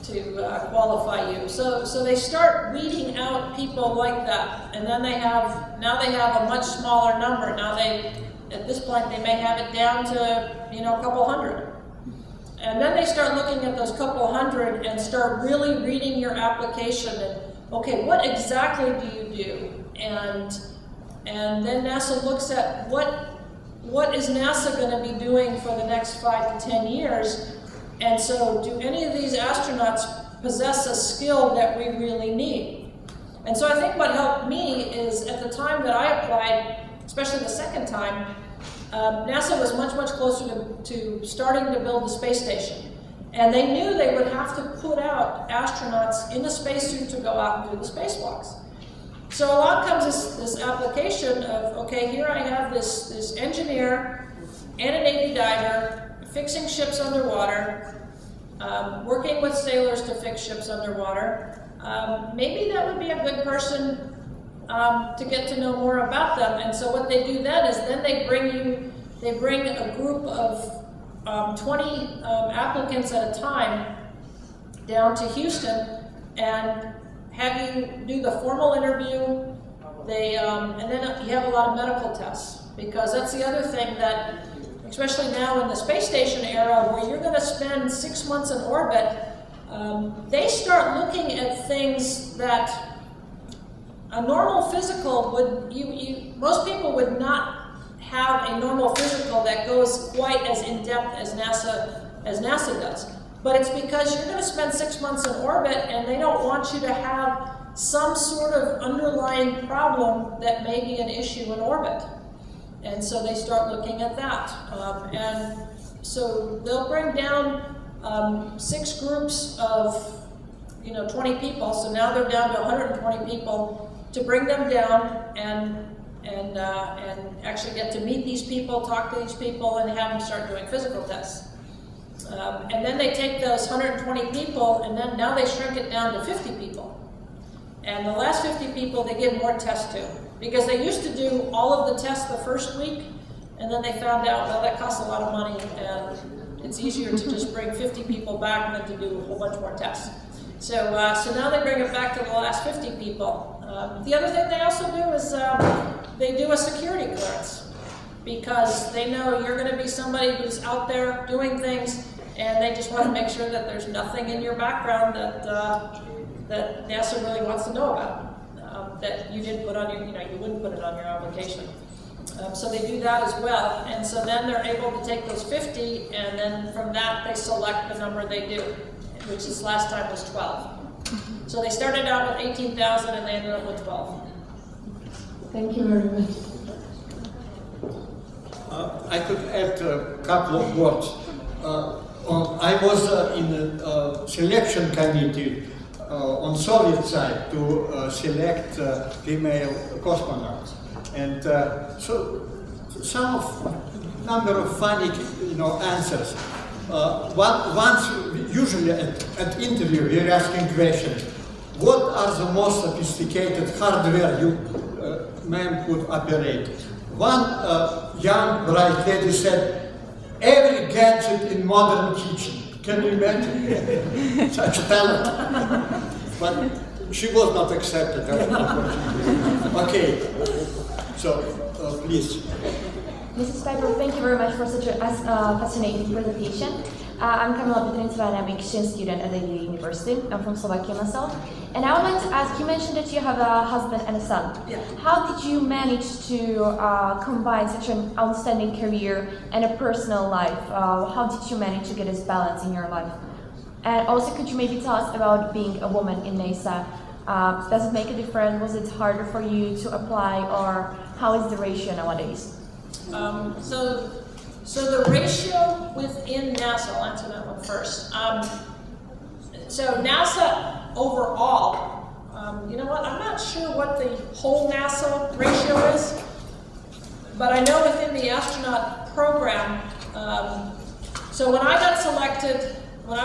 to qualify you. So they start weeding out people like that, and then they have a much smaller number. Now at this point they may have it down to a couple hundred. And then they start looking at those couple hundred and start really reading your application and, okay, what exactly do you do? And then NASA looks at what is NASA going to be doing for the next 5 to 10 years? And so, do any of these astronauts possess a skill that we really need? And so I think what helped me is, at the time that I applied, especially the second time, NASA was much, much closer to starting to build the space station. And they knew they would have to put out astronauts in a spacesuit to go out and do the spacewalks. So along comes this application of, okay, here I have this engineer and a Navy diver fixing ships underwater, working with sailors to fix ships underwater. Maybe that would be a good person to get to know more about them. And so what they do then is they bring a group of 20 applicants at a time down to Houston and have you do the formal interview. And then you have a lot of medical tests, because that's the other thing that, especially now in the space station era, where you're going to spend 6 months in orbit, they start looking at things that a normal physical would, most people would not have a normal physical that goes quite as in-depth as NASA does. But it's because you're going to spend 6 months in orbit, and they don't want you to have some sort of underlying problem that may be an issue in orbit. And so they start looking at that. And so they'll bring down 6 groups of 20 people. So now they're down to 120 people, to bring them down and actually get to meet these people, talk to these people, and have them start doing physical tests. And then they take those 120 people, and then now they shrink it down to 50 people. And the last 50 people they give more tests to, because they used to do all of the tests the first week, and then they found out, well, that costs a lot of money, and it's easier to just bring 50 people back than to do a whole bunch more tests. So, so now they bring it back to the last 50 people. The other thing they also do is they do a security clearance, because they know you're going to be somebody who's out there doing things, and they just want to make sure that there's nothing in your background that NASA really wants to know about, that you didn't put on your, you wouldn't put it on your application. So they do that as well, and so then they're able to take those 50, and then from that they select the number they do, which this last time was 12. So they started out with 18,000 and they ended up with 12. Thank you very much. I could add a couple of words. I was in the selection committee on Soviet side to select female cosmonauts, and so some number of funny, answers. Usually at interview, we're asking questions. What are the most sophisticated hardware you man could operate? One young bright lady said, every gadget in modern kitchen. Can you imagine such talent? But she was not accepted, unfortunately. Okay, so please. Mrs. Piper, thank you very much for such a fascinating presentation. I'm Kamila Petrincova and I'm an exchange student at the university. I'm from Slovakia myself. And I would like to ask, you mentioned that you have a husband and a son. Yeah. How did you manage to combine such an outstanding career and a personal life? How did you manage to get this balance in your life? And also, could you maybe tell us about being a woman in NASA? Does it make a difference? Was it harder for you to apply, or how is the ratio nowadays? So the ratio within NASA, I'll answer that one first. So NASA overall, you know what, I'm not sure what the whole NASA ratio is, but I know within the astronaut program, so when I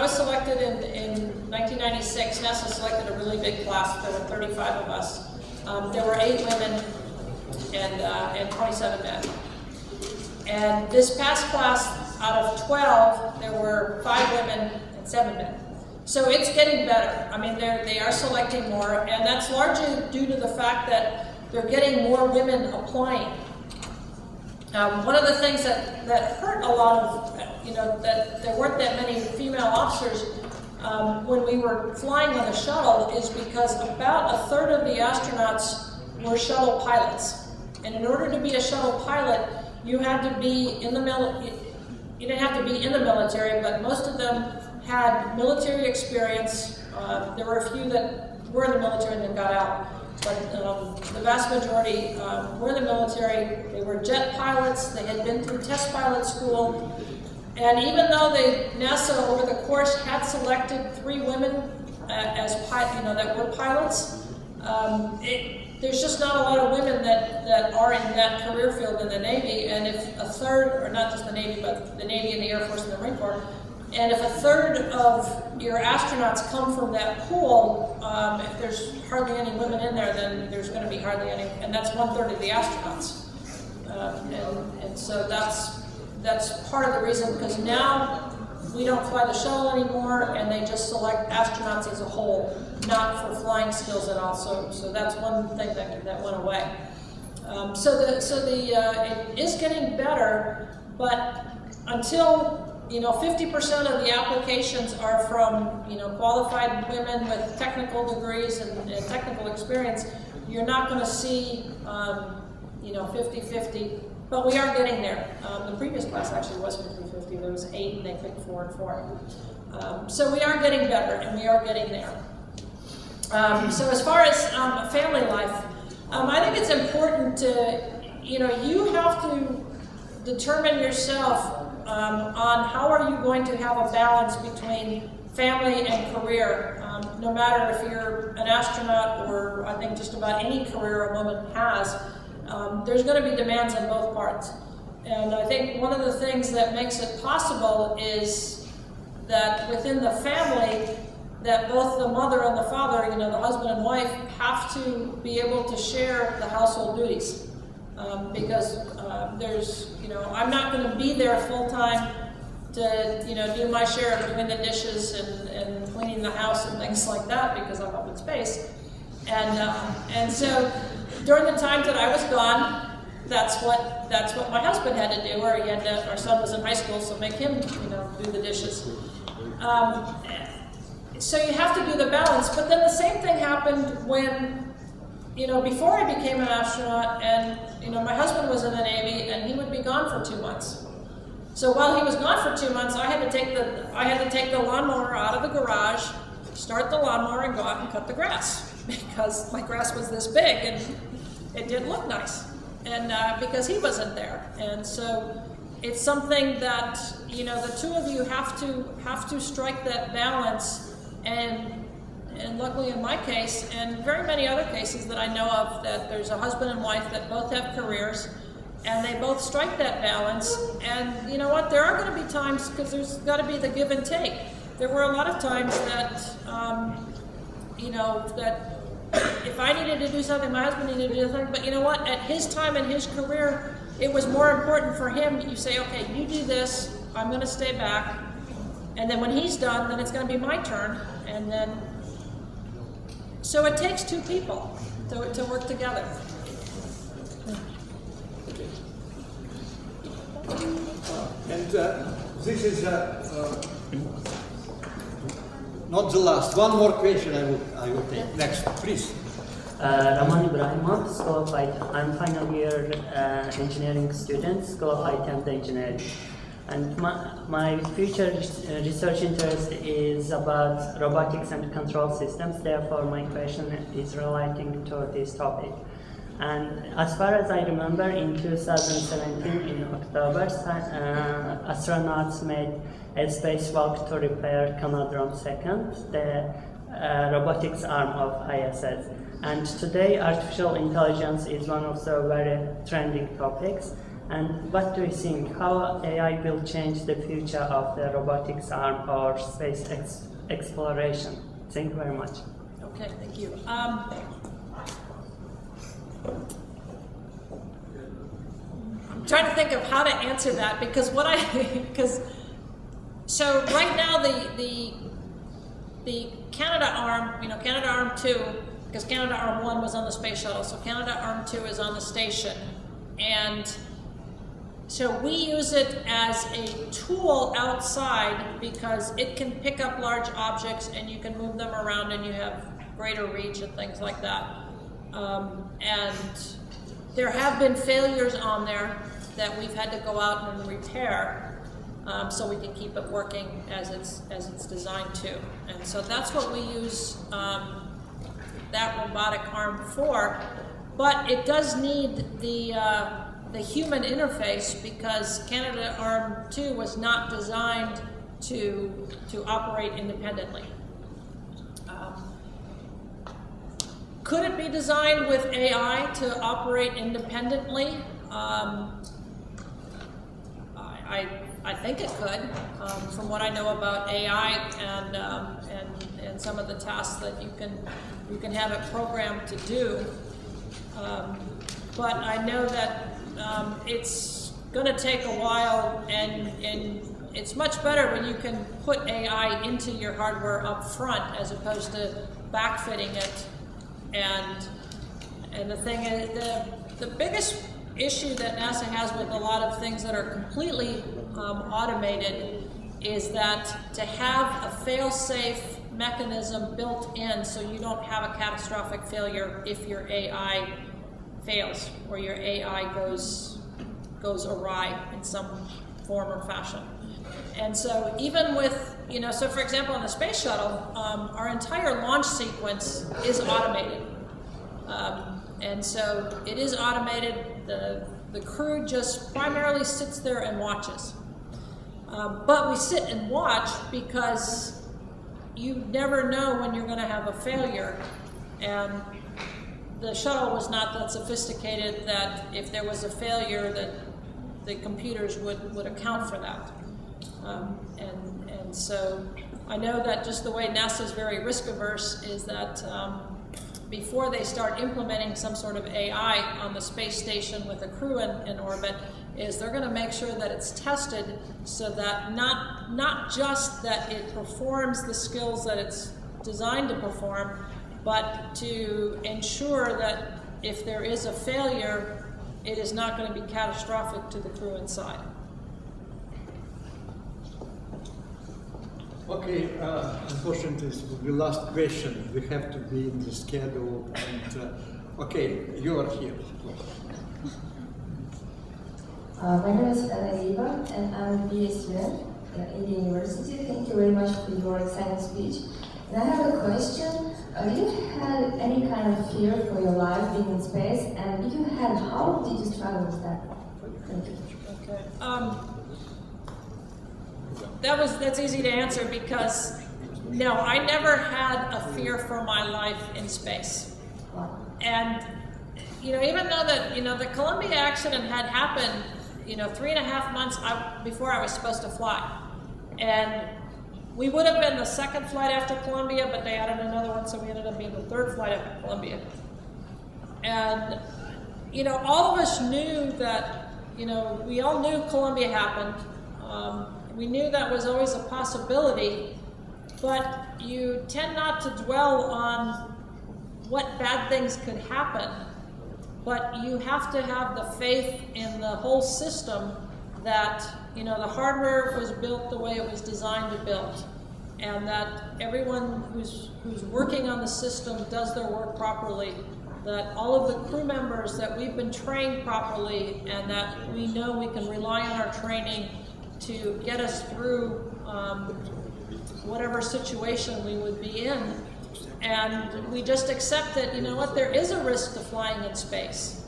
was selected in 1996, NASA selected a really big class. There were 35 of us. There were 8 women and 27 men. And this past class, out of 12, there were 5 women and 7 men. So it's getting better. I mean, they are selecting more, and that's largely due to the fact that they're getting more women applying. One of the things that hurt a lot of, that there weren't that many female officers when we were flying on the shuttle is because about a third of the astronauts were shuttle pilots. And in order to be a shuttle pilot, you had to be in the military. You didn't have to be in the military, but most of them had military experience. There were a few that were in the military and then got out, but the vast majority were in the military. They were jet pilots. They had been through test pilot school, and even though NASA over the course had selected 3 women as that were pilots, there's just not a lot of women that are in that career field in the Navy, and if a third, or not just the Navy, but the Navy and the Air Force and the Marine Corps, and if a third of your astronauts come from that pool, if there's hardly any women in there, then there's going to be hardly any, and that's 1/3 of the astronauts. And so that's part of the reason, because now we don't fly the shuttle anymore, and they just select astronauts as a whole, not for flying skills at all. So that's one thing that went away. It is getting better, but until 50% of the applications are from qualified women with technical degrees and technical experience, you're not going to see 50-50. But we are getting there. The previous class actually was 50-50. There was 8, and they picked 4 and 4. So we are getting better, and we are getting there. So as far as family life, I think it's important to, you have to determine yourself on how are you going to have a balance between family and career. No matter if you're an astronaut or I think just about any career a woman has, there's going to be demands on both parts. And I think one of the things that makes it possible is that within the family, that both the mother and the father, the husband and wife, have to be able to share the household duties. Because there's, I'm not going to be there full time do my share of doing the dishes and cleaning the house and things like that because I'm up in space. And so during the times that I was gone, that's what my husband had to do, or our son was in high school, so make him, do the dishes. So you have to do the balance, but then the same thing happened when, before I became an astronaut, and, my husband was in the Navy, and he would be gone for 2 months. So while he was gone for 2 months, I had to take the lawnmower out of the garage, start the lawnmower, and go out and cut the grass, because my grass was this big, and it didn't look nice, and because he wasn't there. And so it's something that, the two of you have to strike that balance. And luckily in my case, and very many other cases that I know of, that there's a husband and wife that both have careers, and they both strike that balance. And you know what, there are going to be times, because there's got to be the give and take. There were a lot of times that, that if I needed to do something, my husband needed to do something, but you know what, at his time in his career, it was more important for him. You say, okay, you do this, I'm going to stay back. And then when he's done, then it's going to be my turn. And then, so it takes two people to work together. And this is not the last. One more question I will take. Next, please. Raman Ibrahimov, School of IT. I'm final year engineering student, School of IT and Engineering. And my future research interest is about robotics and control systems. Therefore, my question is relating to this topic. And as far as I remember, in 2017, in October, astronauts made a spacewalk to repair Canadrom-2, the robotics arm of ISS. And today, artificial intelligence is one of the very trending topics. And what do you think? How AI will change the future of the robotics arm or space exploration? Thank you very much. Okay, thank you. I'm trying to think of how to answer that, because so right now the Canada arm, Canada Arm 2, because Canada Arm 1 was on the space shuttle, so Canada Arm 2 is on the station, and so we use it as a tool outside because it can pick up large objects and you can move them around and you have greater reach and things like that. And there have been failures on there that we've had to go out and repair so we can keep it working as it's designed to. And so that's what we use that robotic arm for. But it does need the human interface, because Canada Arm 2 was not designed to operate independently. Could it be designed with AI to operate independently? I think it could, from what I know about AI and some of the tasks that you can have it programmed to do. But I know that it's going to take a while, and it's much better when you can put AI into your hardware up front as opposed to backfitting it. And the thing is, the biggest issue that NASA has with a lot of things that are completely automated is that to have a fail-safe mechanism built in so you don't have a catastrophic failure if your AI fails or your AI goes awry in some form or fashion. And so even with, so for example on the space shuttle, our entire launch sequence is automated. And so it is automated. The crew just primarily sits there and watches. But we sit and watch because you never know when you're going to have a failure. And the shuttle was not that sophisticated that if there was a failure that the computers would account for that. And so I know that just the way NASA is very risk averse is that before they start implementing some sort of AI on the space station with a crew in orbit, is they're going to make sure that it's tested so that not just that it performs the skills that it's designed to perform, but to ensure that if there is a failure, it is not going to be catastrophic to the crew inside. Okay, unfortunately, this will be last question. We have to be in the schedule. And okay, you are here. My name is Eva, and I'm a BA student at Heide University. Thank you very much for your exciting speech. And I have a question. Did you have any kind of fear for your life being in space? And if you had, how did you struggle with that? Thank you. Okay. That's easy to answer because no, I never had a fear for my life in space. And even though that the Columbia accident had happened 3.5 months before I was supposed to fly, and we would have been the second flight after Columbia, but they added another one, so we ended up being the third flight after Columbia. And all of us knew that we all knew Columbia happened. We knew that was always a possibility, but you tend not to dwell on what bad things could happen. But you have to have the faith in the whole system that the hardware was built the way it was designed to build, and that everyone who's working on the system does their work properly, that all of the crew members, that we've been trained properly, and that we know we can rely on our training to get us through whatever situation we would be in. And we just accept that, there is a risk to flying in space.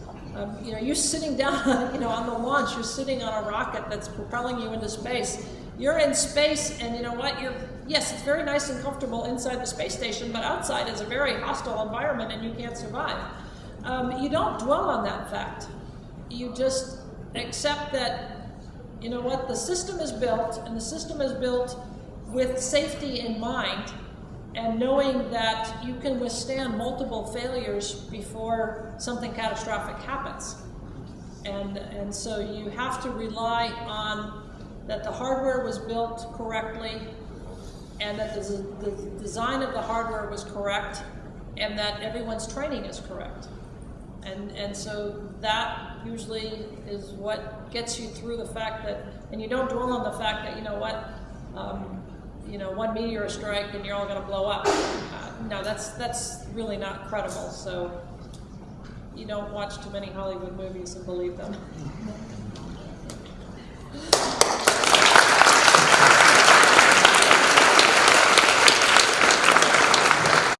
You're sitting down, on the launch, you're sitting on a rocket that's propelling you into space. You're in space, and yes, it's very nice and comfortable inside the space station, but outside is a very hostile environment and you can't survive. You don't dwell on that fact. You just accept that, the system is built, and the system is built with safety in mind, and knowing that you can withstand multiple failures before something catastrophic happens. And so you have to rely on that the hardware was built correctly, and that the design of the hardware was correct, and that everyone's training is correct. And so that usually is what gets you through the fact that, and you don't dwell on the fact that, one meteor strike and you're all going to blow up. No, that's really not credible. So you don't watch too many Hollywood movies and believe them.